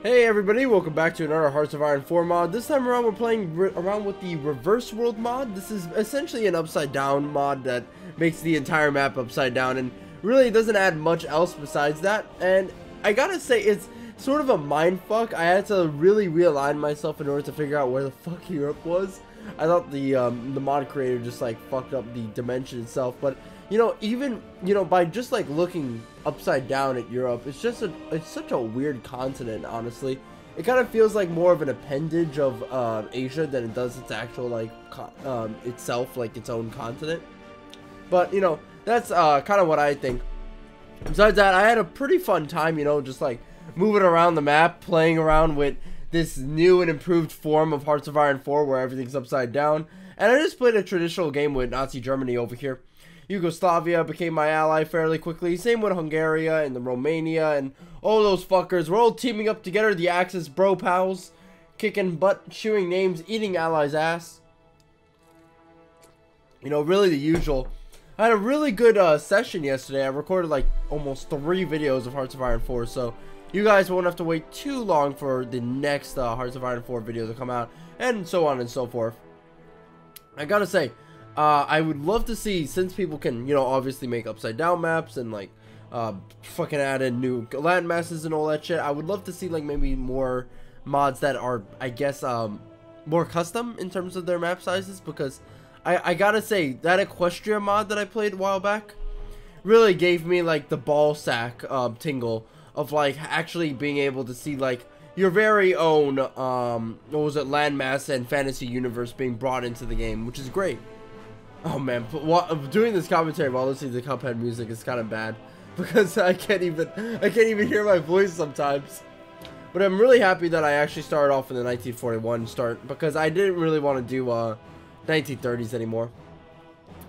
Hey everybody, welcome back to another Hearts of Iron 4 mod. This time around we're playing around with the reverse world mod. This is essentially an upside down mod that makes the entire map upside down and really doesn't add much else besides that. And I gotta say, it's sort of a mindfuck. I had to really realign myself in order to figure out where the fuck Europe was. I thought the mod creator just like fucked up the dimension itself, but you know, even by just like looking upside down at Europe, it's such a weird continent. Honestly, it kind of feels like more of an appendage of Asia than it does its actual like itself, like its own continent. But you know, that's kind of what I think. Besides that, I had a pretty fun time, you know, just like moving around the map, playing around with this new and improved form of Hearts of Iron 4 where everything's upside down. And I just played a traditional game with Nazi Germany over here. Yugoslavia became my ally fairly quickly. Same with Hungary and the Romania and all those fuckers. We're all teaming up together, the Axis bro pals, kicking butt, chewing names, eating allies' ass. You know, really the usual. I had a really good session yesterday. I recorded like almost 3 videos of Hearts of Iron 4, so you guys won't have to wait too long for the next Hearts of Iron 4 video to come out, and so on and so forth. I gotta say, I would love to see, since people can, you know, obviously make upside down maps and like fucking add in new land masses and all that shit. I would love to see like maybe more mods that are, I guess, more custom in terms of their map sizes, because I gotta say that Equestria mod that I played a while back really gave me like the ball sack tingle of like actually being able to see like your very own what was it, landmass and fantasy universe being brought into the game, which is great. Oh man, doing this commentary while listening to Cuphead music is kind of bad because I can't even hear my voice sometimes. But I'm really happy that I actually started off in the 1941 start, because I didn't really want to do 1930s anymore.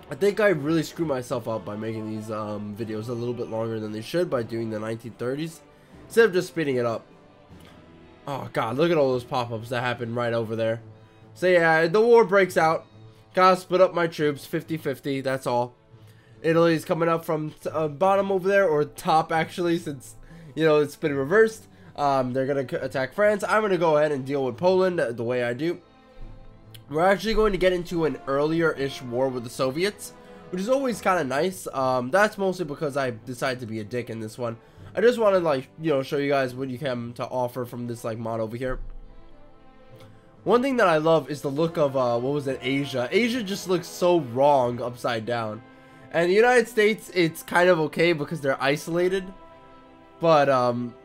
I think I really screwed myself up by making these videos a little bit longer than they should by doing the 1930s instead of just speeding it up. Oh god, look at all those pop-ups that happened right over there. So yeah, the war breaks out. Gotta split up my troops 50-50, that's all. Italy's coming up from bottom over there, or top actually, since you know it's been reversed. They're gonna attack France. I'm gonna go ahead and deal with Poland the way I do. We're actually going to get into an earlier-ish war with the Soviets, which is always kind of nice. That's mostly because I decided to be a dick in this one. I just want to, like, you know, show you guys what you can to offer from this like mod over here. One thing that I love is the look of what was it, Asia. Asia just looks so wrong upside down, and the United States, it's kind of okay because they're isolated. But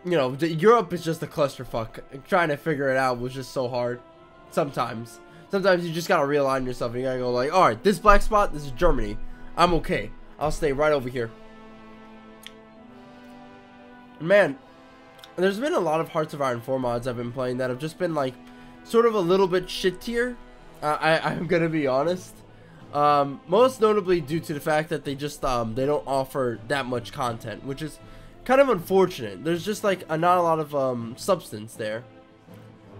you know, Europe is just a clusterfuck. Trying to figure it out was just so hard. Sometimes you just gotta realign yourself. And you gotta go like, all right, this black spot, this is Germany. I'm okay. I'll stay right over here. Man, there's been a lot of Hearts of Iron 4 mods I've been playing that have just been like sort of a little bit shit tier. I'm gonna be honest. Most notably due to the fact that they just they don't offer that much content, which is kind of unfortunate. There's just like not a lot of substance there.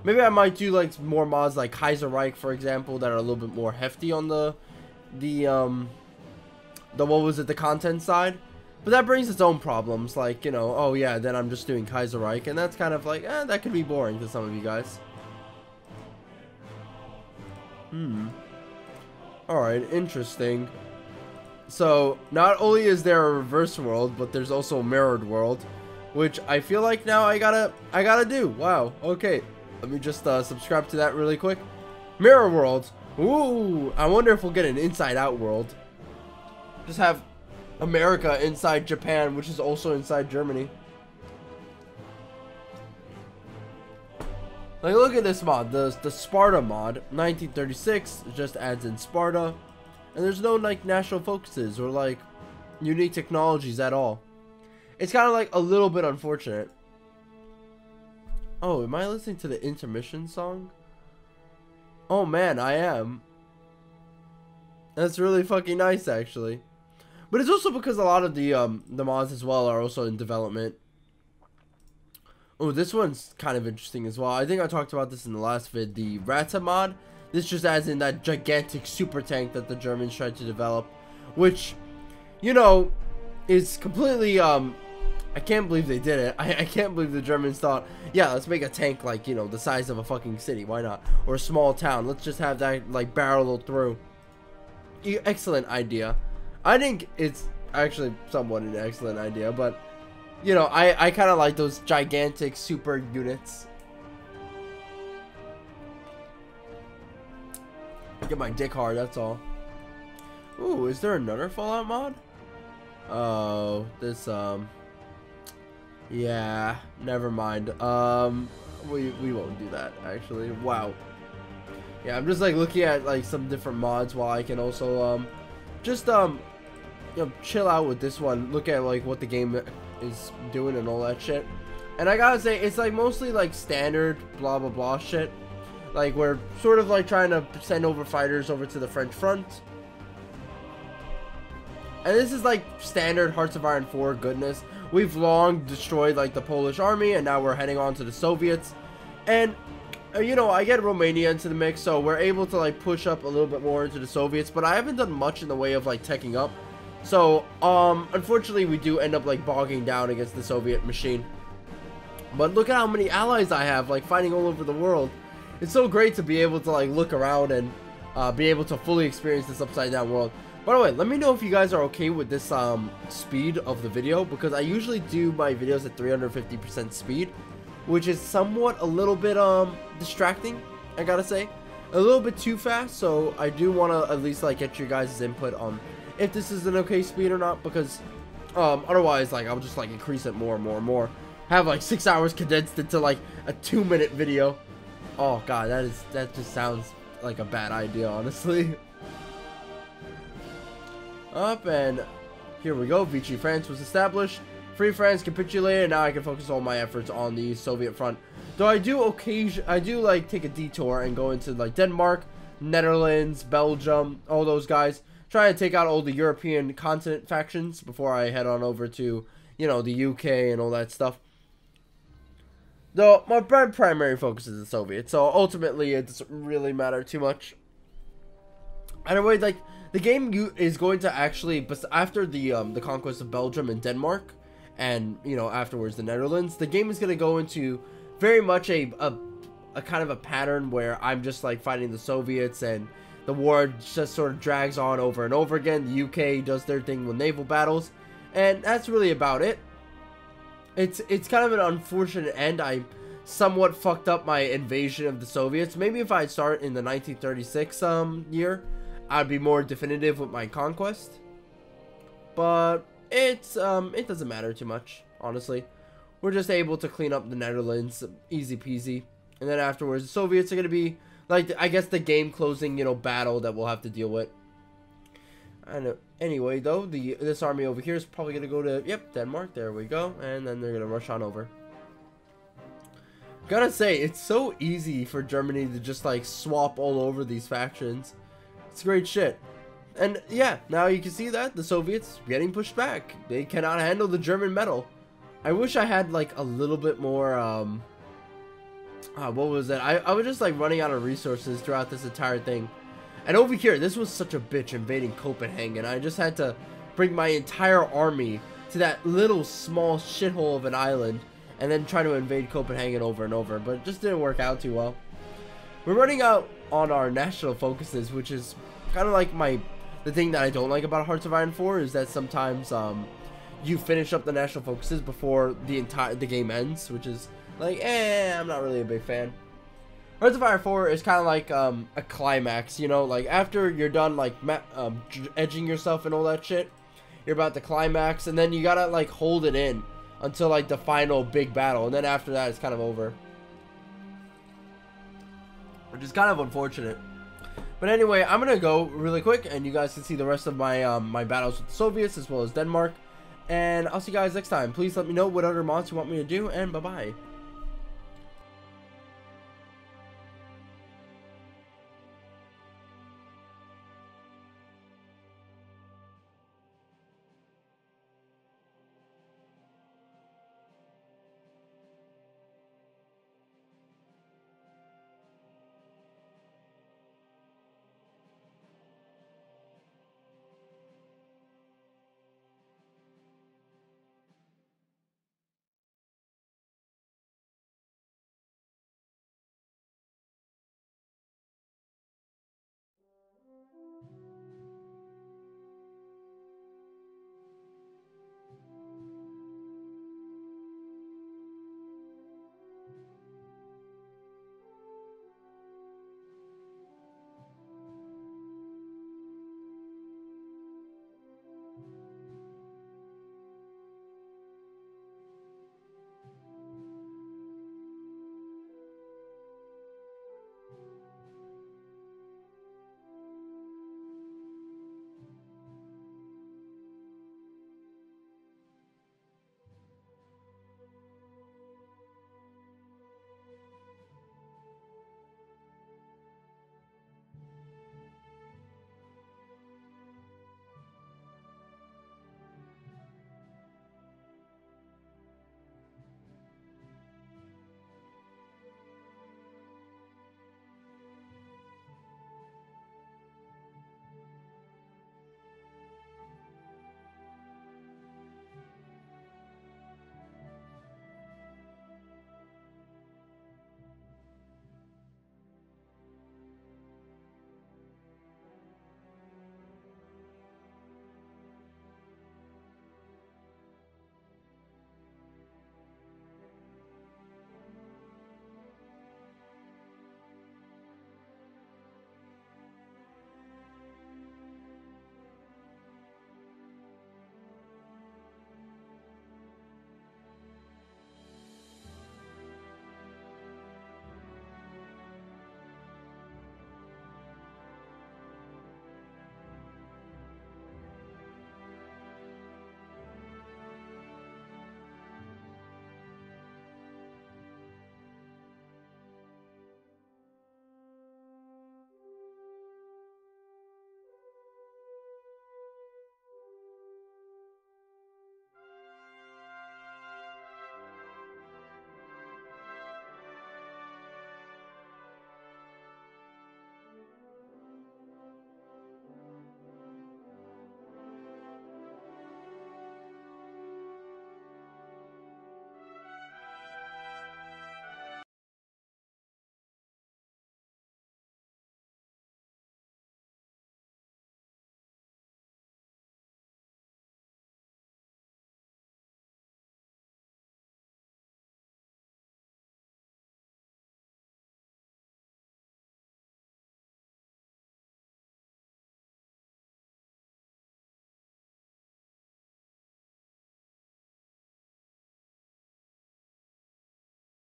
Maybe I might do like more mods like Kaiserreich, for example, that are a little bit more hefty on the what was it, the content side. But that brings its own problems, like, you know, oh yeah, then I'm just doing Kaiserreich, and that's kind of like, that could be boring to some of you guys. Alright, interesting. So, not only is there a reverse world, but there's also a mirrored world, which I feel like now I gotta do. Wow, okay. Let me just subscribe to that really quick. Mirror world. Ooh, I wonder if we'll get an inside out world. Just have America inside Japan, which is also inside Germany. Like, look at this mod, the Sparta mod, 1936, just adds in Sparta, and there's no like national focuses or like unique technologies at all. It's kind of like a little bit unfortunate. Oh, am I listening to the intermission song? Oh man, I am. That's really fucking nice, actually. But it's also because a lot of the mods as well are also in development. Oh, this one's kind of interesting as well. I think I talked about this in the last vid, the Rata mod. This just adds in that gigantic super tank that the Germans tried to develop, which, you know, is completely I can't believe they did it. I can't believe the Germans thought, yeah, let's make a tank like, you know, the size of a fucking city. Why not? Or a small town. Let's just have that like barrel through. Excellent idea. I think it's actually somewhat an excellent idea, but you know, I kind of like those gigantic super units. Get my dick hard, that's all. Ooh, is there another Fallout mod? Oh, this yeah, never mind. We won't do that actually. Wow. Yeah, I'm just like looking at like some different mods while I can also just you know, chill out with this one. Look at like what the game is doing and all that shit. And I gotta say, it's like mostly like standard blah blah blah shit. Like we're sort of like trying to send over fighters over to the French front. And this is like standard Hearts of Iron 4 goodness. We've long destroyed like the Polish army, and now we're heading on to the Soviets. And you know, I get Romania into the mix, so we're able to like push up a little bit more into the Soviets, but I haven't done much in the way of like teching up. So unfortunately we do end up like bogging down against the Soviet machine. But look at how many allies I have like fighting all over the world. It's so great to be able to like look around and be able to fully experience this upside down world. By the way, let me know if you guys are okay with this speed of the video, because I usually do my videos at 350% speed, which is somewhat a little bit distracting, I gotta say. A little bit too fast, so I do want to at least like get your guys' input on if this is an okay speed or not, because otherwise like I'll just like increase it more and more and more. Have like 6 hours condensed into like a 2-minute video. Oh god, that just sounds like a bad idea, honestly. Up, and here we go. Vichy France was established. Free France capitulated. Now I can focus all my efforts on the Soviet front. Though I do like take a detour and go into like Denmark, Netherlands, Belgium, all those guys. Try to take out all the European continent factions before I head on over to, you know, the UK and all that stuff. Though my primary focus is the Soviets, so ultimately it doesn't really matter too much. Anyway, like the game is going to actually, after the conquest of Belgium and Denmark, and you know afterwards the Netherlands, the game is going to go into very much a kind of a pattern where I'm just like fighting the Soviets, and the war just sort of drags on over and over again. The UK does their thing with naval battles, and that's really about it. It's kind of an unfortunate end. I somewhat fucked up my invasion of the Soviets. Maybe if I start in the 1936 year, I'd be more definitive with my conquest. But it doesn't matter too much, honestly. We're just able to clean up the Netherlands, easy peasy. And then afterwards, the Soviets are gonna be like, I guess, the game closing, you know, battle that we'll have to deal with. I know. Anyway, though, this army over here is probably gonna go to, yep, Denmark. There we go, and then they're gonna rush on over. Gotta say, it's so easy for Germany to just like swap all over these factions. It's great shit. And yeah, now you can see that the Soviets getting pushed back. They cannot handle the German metal. I wish I had like a little bit more what was it? I was just like running out of resources throughout this entire thing. And over here, this was such a bitch invading Copenhagen. I just had to bring my entire army to that little small shithole of an island and then try to invade Copenhagen over and over, but it just didn't work out too well. We're running out on our national focuses, which is kind of like the thing that I don't like about Hearts of Iron 4 is that sometimes you finish up the national focuses before the game ends, which is like, I'm not really a big fan. Hearts of Iron 4 is kind of like a climax, you know, like after you're done like edging yourself and all that shit, you're about to climax, and then you gotta like hold it in until like the final big battle, and then after that it's kind of over, which is kind of unfortunate. But anyway, I'm gonna go really quick, and you guys can see the rest of my my battles with the Soviets as well as Denmark, and I'll see you guys next time. Please let me know what other mods you want me to do, and bye bye.